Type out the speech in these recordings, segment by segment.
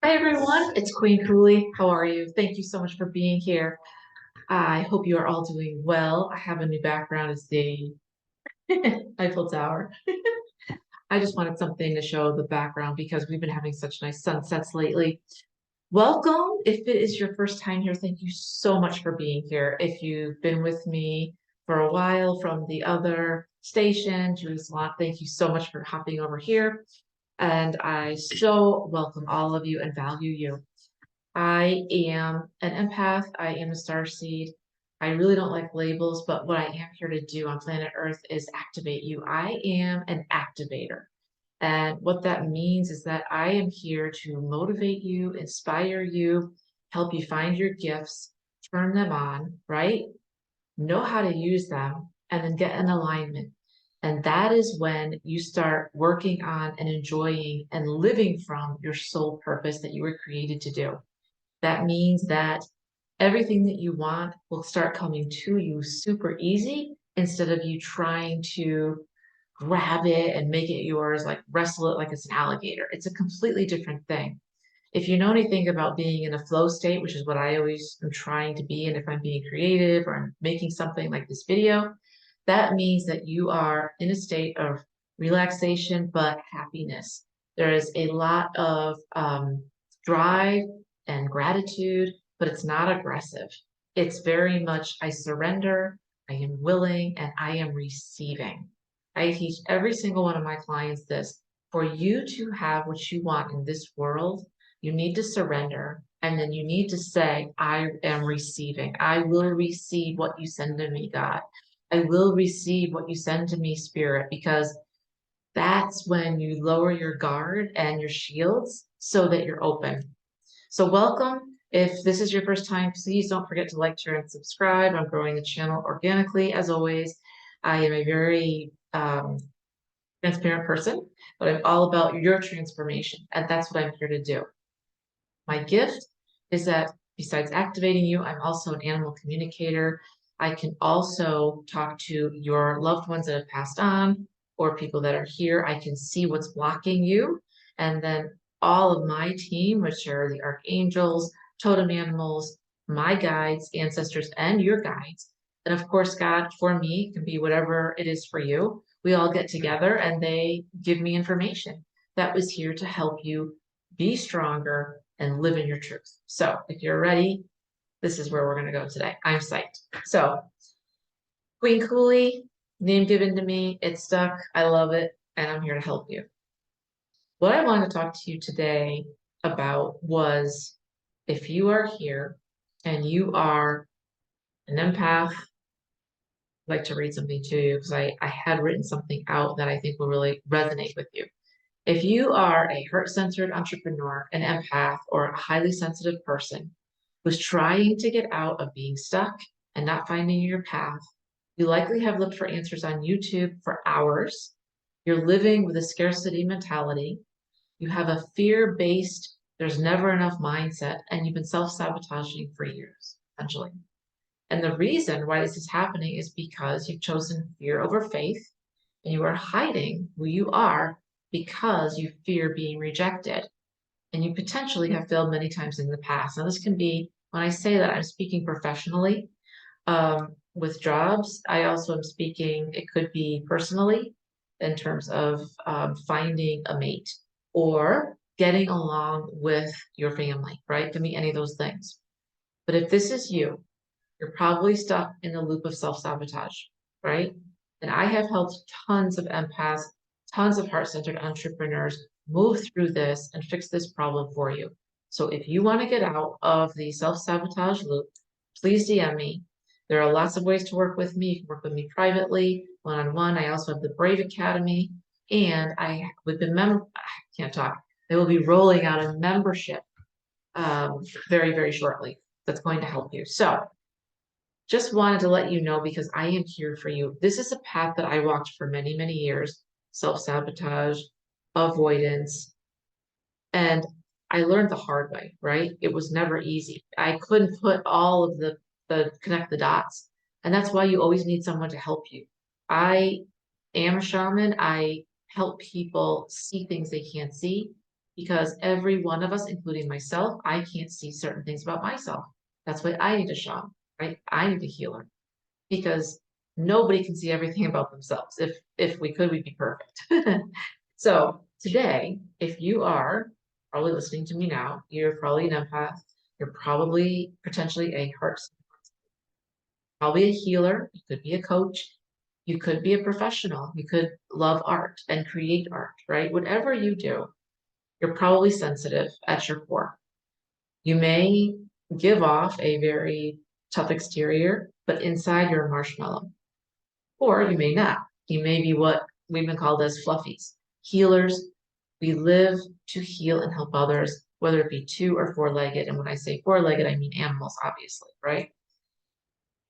Hi everyone, it's Queen Kuli. How are you? Thank you so much for being here. I hope you are all doing well. I have a new background as the Eiffel Tower. I just wanted something to show the background because we've been having such nice sunsets lately. Welcome. If it is your first time here, thank you so much for being here. If you've been with me for a while from the other station, Julie's Lot, thank you so much for hopping over here. And I so welcome all of you and value you. I am an empath. I am a starseed. I really don't like labels, but what I am here to do on planet Earth is activate you. I am an activator. And what that means is that I am here to motivate you, inspire you, help you find your gifts, turn them on, right? Know how to use them, and then get in alignment. And that is when you start working on and enjoying and living from your soul purpose that you were created to do. That means that everything that you want will start coming to you super easy instead of you trying to grab it and make it yours, like wrestle it like it's an alligator. It's a completely different thing. If you know anything about being in a flow state, which is what I always am trying to be, and if I'm being creative or I'm making something like this video, that means that you are in a state of relaxation, but happiness. There is a lot of drive and gratitude, but it's not aggressive. It's very much, I surrender, I am willing, and I am receiving. I teach every single one of my clients this. For you to have what you want in this world, you need to surrender. And then you need to say, I am receiving. I will receive what you send to me, God. I will receive what you send to me, Spirit, because that's when you lower your guard and your shields so that you're open. So welcome. If this is your first time, please don't forget to like, share, and subscribe. I'm growing the channel organically, as always. I am a very transparent person, but I'm all about your transformation, and that's what I'm here to do. My gift is that besides activating you, I'm also an animal communicator. I can also talk to your loved ones that have passed on or people that are here. I can see what's blocking you. And then all of my team, which are the Archangels, Totem Animals, my guides, ancestors, and your guides. And of course, God, for me, can be whatever it is for you. We all get together and they give me information that was here to help you be stronger and live in your truth. So if you're ready, this is where we're going to go today. I'm psyched. So Queen Kuli, name given to me, it stuck. I love it. And I'm here to help you. What I want to talk to you today about was if you are here and you are an empath, I'd like to read something to you because I had written something out that I think will really resonate with you. If you are a heart-centered entrepreneur, an empath, or a highly sensitive person who's trying to get out of being stuck and not finding your path, you likely have looked for answers on YouTube for hours. You're living with a scarcity mentality. You have a fear-based, there's never enough mindset, and you've been self-sabotaging for years, essentially. And the reason why this is happening is because you've chosen fear over faith and you are hiding who you are because you fear being rejected. And you potentially have failed many times in the past. Now, this can be, when I say that, I'm speaking professionally with jobs. I also am speaking, it could be personally in terms of finding a mate or getting along with your family, right? It can be any of those things. But if this is you, you're probably stuck in the loop of self-sabotage, right? And I have helped tons of empaths, tons of heart-centered entrepreneurs move through this and fix this problem for you. So if you want to get out of the self-sabotage loop, please DM me. There are lots of ways to work with me. You can work with me privately, one-on-one. I also have the Brave Academy, and I can't talk. They will be rolling out a membership very, very shortly. That's going to help you. So just wanted to let you know because I am here for you. This is a path that I walked for many, many years, self-sabotage, avoidance, and I learned the hard way, right? It was never easy. I couldn't put all of the connect the dots. And that's why you always need someone to help you. I am a shaman. I help people see things they can't see, because every one of us, including myself, I can't see certain things about myself. That's why I need a shaman, right? I need a healer because nobody can see everything about themselves. If we could, we'd be perfect. So today, if you are probably listening to me now, you're probably an empath. You're probably potentially a heart, probably a healer. You could be a coach. You could be a professional. You could love art and create art, right? Whatever you do, you're probably sensitive at your core. You may give off a very tough exterior, but inside you're a marshmallow. Or you may not. You may be what we've been called as fluffies. Healers, we live to heal and help others, whether it be two or four-legged. And when I say four-legged, I mean animals, obviously, right?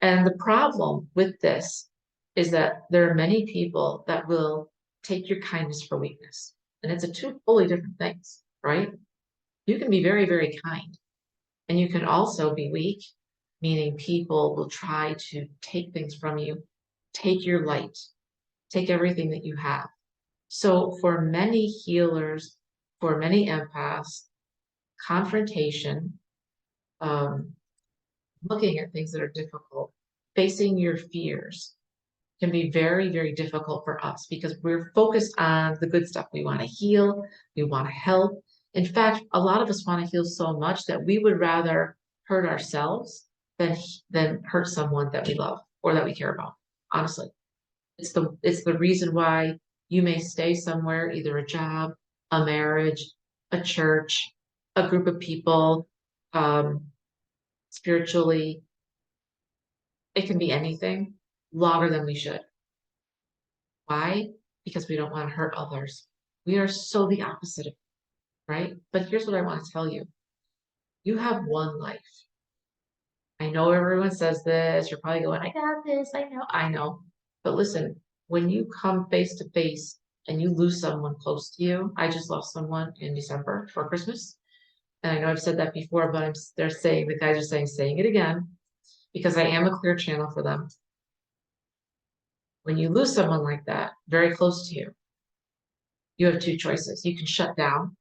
And the problem with this is that there are many people that will take your kindness for weakness. And it's a two totally different things, right? You can be very, very kind. And you can also be weak, meaning people will try to take things from you, take your light, take everything that you have. So for many healers, for many empaths, confrontation, um, looking at things that are difficult, facing your fears can be very, very difficult for us because we're focused on the good stuff. We want to heal, we want to help. In fact, a lot of us want to heal so much that we would rather hurt ourselves than hurt someone that we love or that we care about. Honestly, it's the reason why you may stay somewhere, either a job, a marriage, a church, a group of people, um, spiritually. It can be anything longer than we should. Why? Because we don't want to hurt others. We are so the opposite of, right? But here's what I want to tell you. You have one life. I know everyone says this. You're probably going, I got this. I know. But listen, when you come face to face and you lose someone close to you, I just lost someone in December for Christmas. And I know I've said that before, but the guys are saying it again, because I am a clear channel for them. When you lose someone like that, very close to you, you have two choices. You can shut down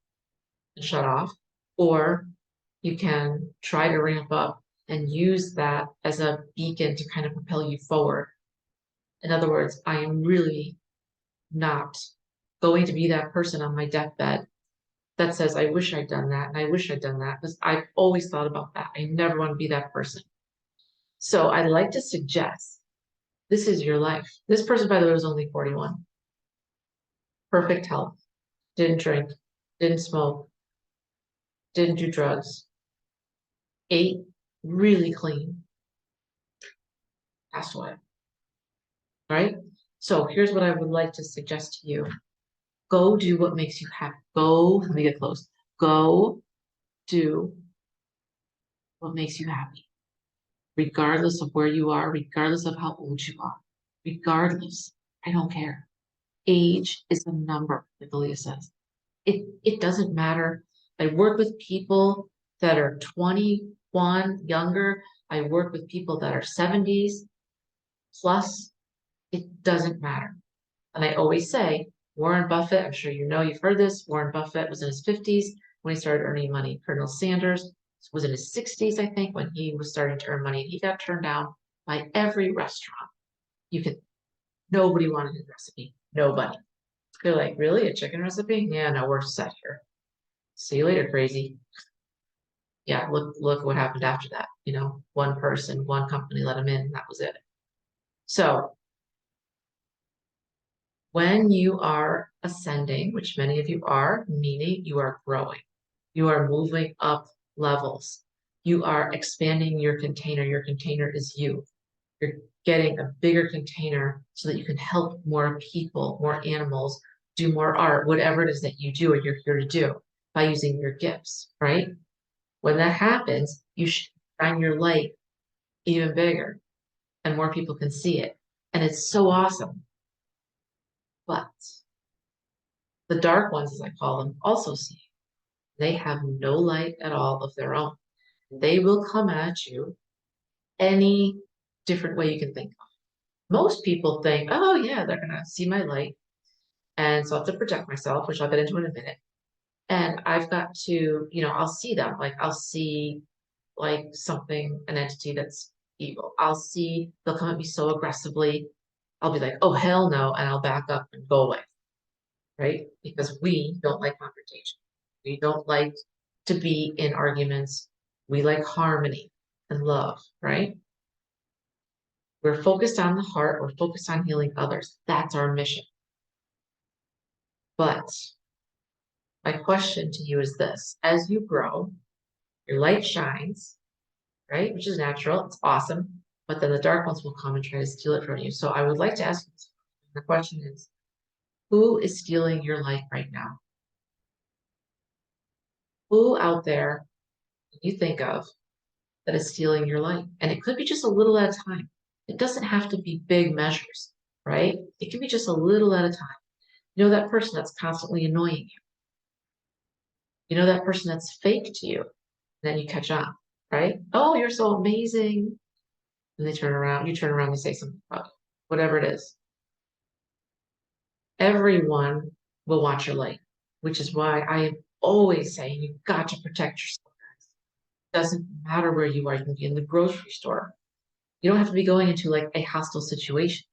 and shut off, or you can try to ramp up and use that as a beacon to kind of propel you forward. In other words, I am really not going to be that person on my deathbed that says, I wish I'd done that and I wish I'd done that, because I've always thought about that. I never want to be that person. So I'd like to suggest this is your life. This person, by the way, was only 41. Perfect health, didn't drink, didn't smoke, didn't do drugs, ate really clean, passed away, right? So here's what I would like to suggest to you. Go do what makes you happy. Let me get close. Go do what makes you happy, regardless of where you are, regardless of how old you are, regardless. I don't care. Age is a number, like Aaliyah says. It doesn't matter. I work with people that are 21 younger. I work with people that are 70s plus. It doesn't matter. And I always say, Warren Buffett, I'm sure you know, you've heard this. Warren Buffett was in his 50s when he started earning money. Colonel Sanders was in his 60s, I think, when he was starting to earn money. He got turned down by every restaurant. Nobody wanted his recipe. Nobody. They're like, really? A chicken recipe? Yeah, no, we're set here. See you later, crazy. Yeah, look what happened after that. One person, one company let him in, and that was it. So when you are ascending, which many of you are, meaning you are growing, you are moving up levels, you are expanding your container. Your container is you. You're getting a bigger container so that you can help more people, more animals, do more art, whatever it is that you do or you're here to do by using your gifts, right? When that happens, you should shine your light even bigger and more people can see it. And it's so awesome. But the dark ones, as I call them, also see it. They have no light at all of their own. They will come at you any different way you can think of. Most people think, oh yeah, they're gonna see my light, and so I have to protect myself, which I'll get into in a minute. And I've got to, I'll see them. Like I'll see like something, an entity that's evil. They'll come at me so aggressively. I'll be like, oh, hell no. And I'll back up and go away, right? Because we don't like confrontation. We don't like to be in arguments. We like harmony and love, right? We're focused on the heart. We're focused on healing others. That's our mission. But my question to you is this: as you grow, your light shines, right? Which is natural. It's awesome. But then the dark ones will come and try to steal it from you. So I would like to ask you this. The question is, who is stealing your light right now? Who out there you think of that is stealing your light? And it could be just a little at a time. It doesn't have to be big measures, right? It can be just a little at a time. You know that person that's constantly annoying you. You know that person that's fake to you. Then you catch on, right? Oh, you're so amazing. And they turn around, you turn around and say something about it, whatever it is. Everyone will want your light, which is why I am always saying you've got to protect yourself. It doesn't matter where you are. You can be in the grocery store. You don't have to be going into like a hostile situation.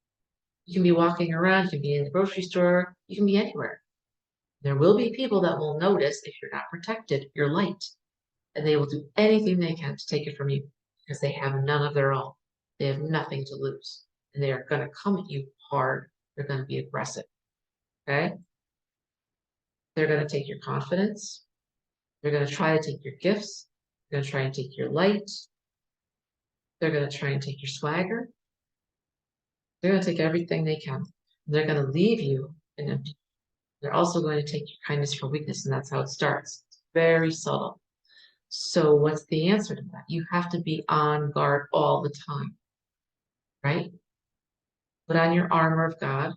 You can be walking around, you can be in the grocery store, you can be anywhere. There will be people that will notice if you're not protected, your light, and they will do anything they can to take it from you because they have none of their own. They have nothing to lose, and they are going to come at you hard. They're going to be aggressive. Okay? They're going to take your confidence. They're going to try to take your gifts. They're going to try and take your light. They're going to try and take your swagger. They're going to take everything they can. They're going to leave you in empty. They're also going to take your kindness for weakness, and that's how it starts. It's very subtle. So what's the answer to that? You have to be on guard all the time, right? Put on your armor of God.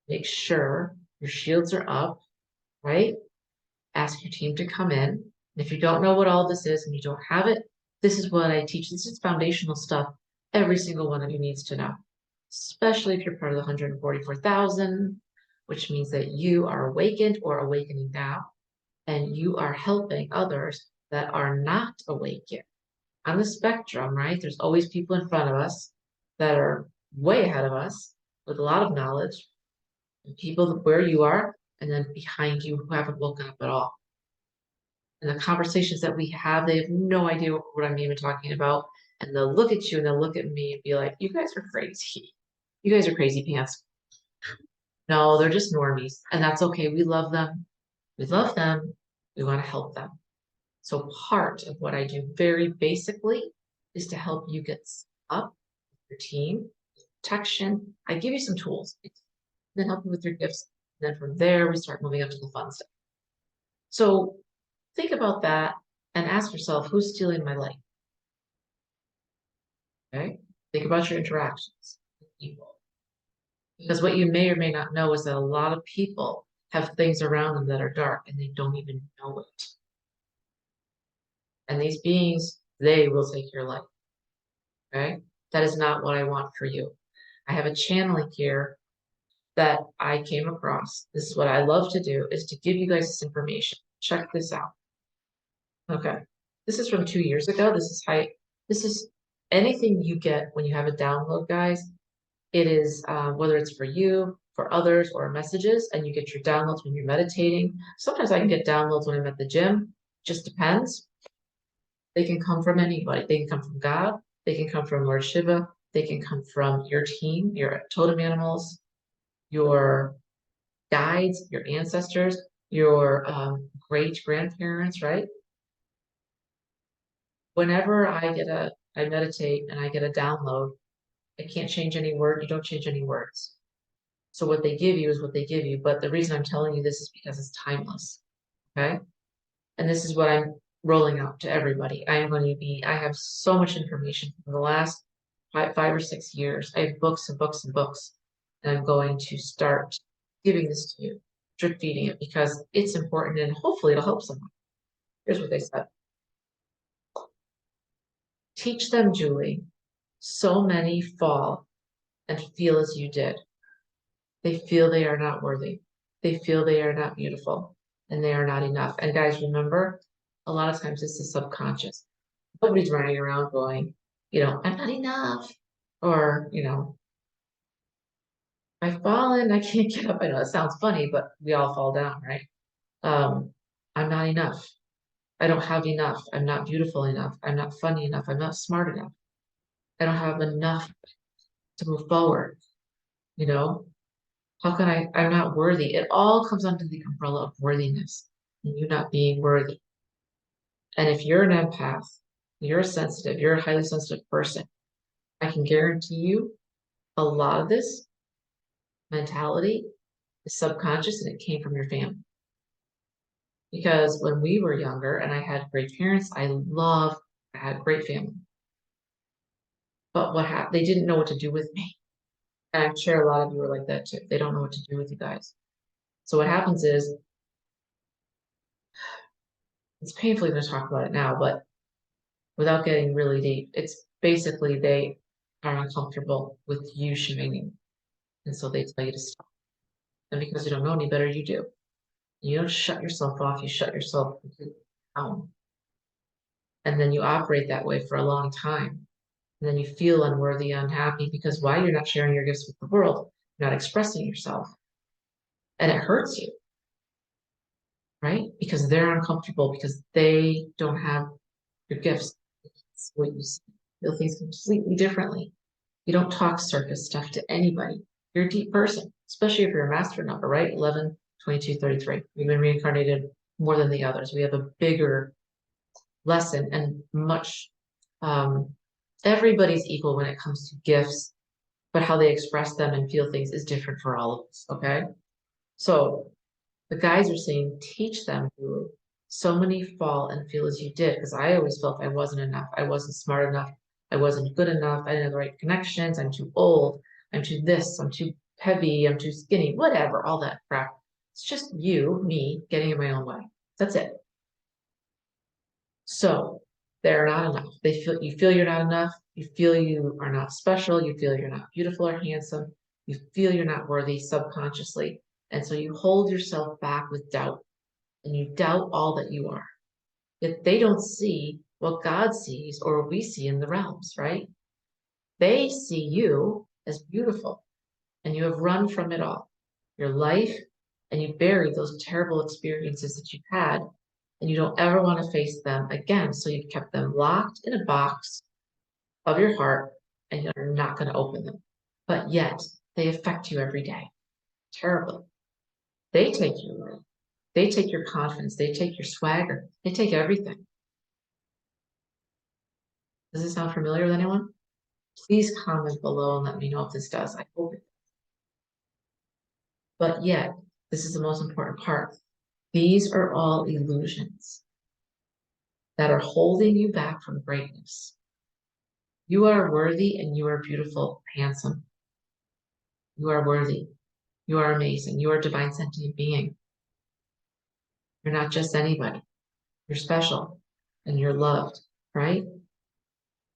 Make sure your shields are up, right? Ask your team to come in. And if you don't know what all this is and you don't have it, this is what I teach. This is foundational stuff every single one of you needs to know, especially if you're part of the 144,000, which means that you are awakened or awakening now, and you are helping others that are not awake yet. On the spectrum, right? There's always people in front of us that are way ahead of us with a lot of knowledge, and people where you are, and then behind you who haven't woken up at all. And the conversations that we have, they have no idea what I'm even talking about. And they'll look at you and they'll look at me and be like, you guys are crazy. You guys are crazy pants. No, they're just normies. And that's okay. We love them. We love them. We want to help them. So part of what I do very basically is to help you get up with your team, protection. I give you some tools, then help you with your gifts. And then from there, we start moving up to the fun stuff. So think about that and ask yourself, who's stealing my light? Okay? Think about your interactions with people. Because what you may or may not know is that a lot of people have things around them that are dark and they don't even know it. And these beings, they will take your life. Okay? That is not what I want for you. I have a channeling here that I came across. This is what I love to do, is to give you guys this information. Check this out. Okay. This is from 2 years ago. This is anything you get when you have a download, guys. It is whether it's for you, for others, or messages, and you get your downloads when you're meditating. Sometimes I can get downloads when I'm at the gym. Just depends. They can come from anybody. They can come from God. They can come from Lord Shiva. They can come from your team, your totem animals, your guides, your ancestors, your great grandparents, right? Whenever I meditate and I get a download, I can't change any word. You don't change any words. So what they give you is what they give you. But the reason I'm telling you this is because it's timeless. Okay. And this is what I'm rolling out to everybody. I have so much information from the last 5 or 6 years. I have books and books and books. And I'm going to start giving this to you, drip feeding it, because it's important and hopefully it'll help someone. Here's what they said. Teach them, Julie. So many fall and feel as you did. They feel they are not worthy. They feel they are not beautiful. and they are not enough. And guys, remember, a lot of times this is subconscious. Nobody's running around going, I'm not enough. Or, I've fallen, I can't get up. I know it sounds funny, but we all fall down, right? Um, I'm not enough. I don't have enough. I'm not beautiful enough. I'm not funny enough. I'm not smart enough. I don't have enough to move forward. You know, how can I'm not worthy. It all comes under the umbrella of worthiness and you not being worthy. And if you're an empath, you're sensitive, you're a highly sensitive person, I can guarantee you a lot of this mentality is subconscious and it came from your family. Because when we were younger and I had great parents, I had great family. But what happened? They didn't know what to do with me. And I'm sure a lot of you are like that too. They don't know what to do with you guys. So what happens is, it's painfully going to talk about it now, but without getting really deep, it's basically they are uncomfortable with you shining. And so they tell you to stop. And because you don't know any better, you do. You don't shut yourself off, you shut yourself completely down. And then you operate that way for a long time. And then you feel unworthy, unhappy, because why? You're not sharing your gifts with the world. You're not expressing yourself. And it hurts you, right? Because they're uncomfortable because they don't have your gifts. It's what you feel things completely differently. You don't talk surface stuff to anybody. You're a deep person, especially if you're a master number, right? 11, 22, 33. We've been reincarnated more than the others. We have a bigger lesson and much, everybody's equal when it comes to gifts, but how they express them and feel things is different for all of us, okay? So the guys are saying, teach them to. So many fall and feel as you did, because I always felt I wasn't enough. I wasn't smart enough. I wasn't good enough. I didn't have the right connections. I'm too old. I'm too this. I'm too heavy. I'm too skinny. Whatever, all that crap. It's just me, getting in my own way. That's it. So they're not enough. You feel you're not enough. You feel you are not special. You feel you're not beautiful or handsome. You feel you're not worthy subconsciously. And so you hold yourself back with doubt and you doubt all that you are. Yet they don't see what God sees or we see in the realms, right? They see you as beautiful and you have run from it all, your life, and you buried those terrible experiences that you've had and you don't ever want to face them again. So you've kept them locked in a box of your heart and you're not going to open them. But yet they affect you every day terribly. They take your life. They take your confidence. They take your swagger. They take everything. Does this sound familiar with anyone? Please comment below and let me know if this does. I hope it does. But yet, this is the most important part. These are all illusions that are holding you back from greatness. You are worthy and you are beautiful, handsome. You are worthy. You are amazing. You are a divine sentient being. You're not just anybody. You're special and you're loved, right?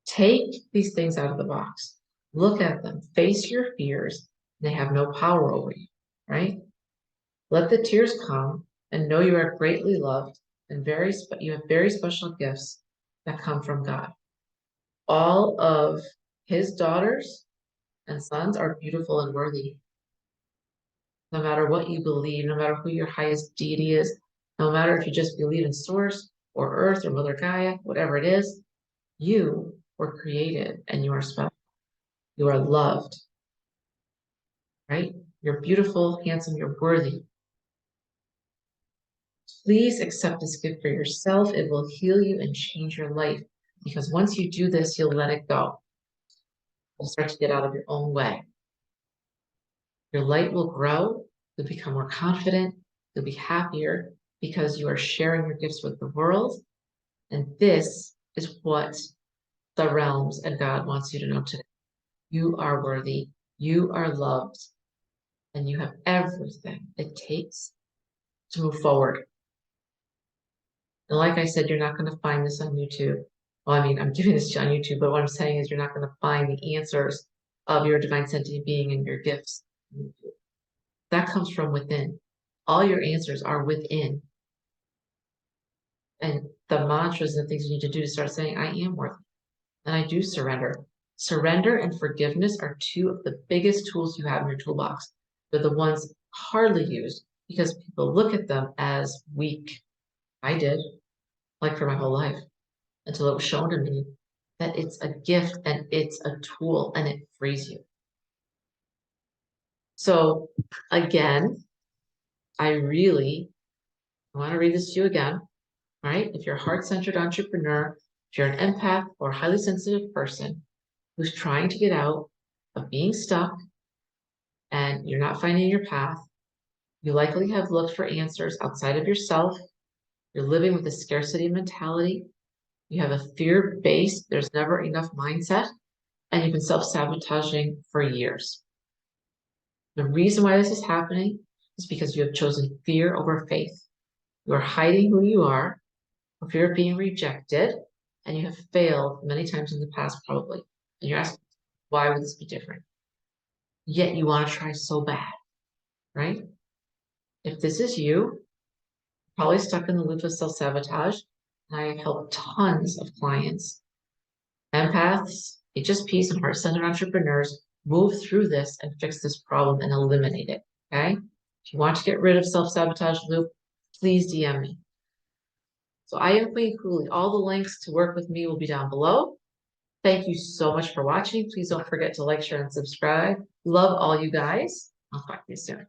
Take these things out of the box. Look at them. Face your fears. They have no power over you, right? Let the tears come and know you are greatly loved and you have very special gifts that come from God. All of his daughters and sons are beautiful and worthy. No matter what you believe, no matter who your highest deity is, no matter if you just believe in source or earth or Mother Gaia, whatever it is, you were created and you are special. You are loved, right? You're beautiful, handsome, you're worthy. Please accept this gift for yourself. It will heal you and change your life. Because once you do this, you'll let it go. You'll start to get out of your own way. Your light will grow. You'll become more confident. You'll be happier because you are sharing your gifts with the world. And this is what the realms and God wants you to know today. You are worthy. You are loved. And you have everything it takes to move forward. And like I said, you're not going to find this on YouTube. Well, I mean, I'm giving this to you on YouTube, but what I'm saying is you're not going to find the answers of your divine sentient being and your gifts. That comes from within. All your answers are within. And the mantras and the things you need to do to start saying, I am worthy and I do surrender. Surrender and forgiveness are two of the biggest tools you have in your toolbox. They're the ones hardly used because people look at them as weak. I did, like for my whole life, until it was shown to me that it's a gift and it's a tool and it frees you. So again, I want to read this to you again. All right. If you're a heart-centered entrepreneur, if you're an empath or highly sensitive person who's trying to get out of being stuck and you're not finding your path, you likely have looked for answers outside of yourself. You're living with a scarcity mentality. You have a fear-based, there's never enough mindset, and you've been self-sabotaging for years. The reason why this is happening is because you have chosen fear over faith. You are hiding who you are for fear of being rejected, and you have failed many times in the past, probably. And you're asking, why would this be different? Yet you want to try so bad, right? If this is you, probably stuck in the loop of self-sabotage, and I have helped tons of clients, empaths, HSPs, and heart-centered entrepreneurs move through this and fix this problem and eliminate it, okay? If you want to get rid of self-sabotage loop, please DM me. So I am Queen Kuli. All the links to work with me will be down below. Thank you so much for watching. Please don't forget to like, share, and subscribe. Love all you guys. I'll talk to you soon.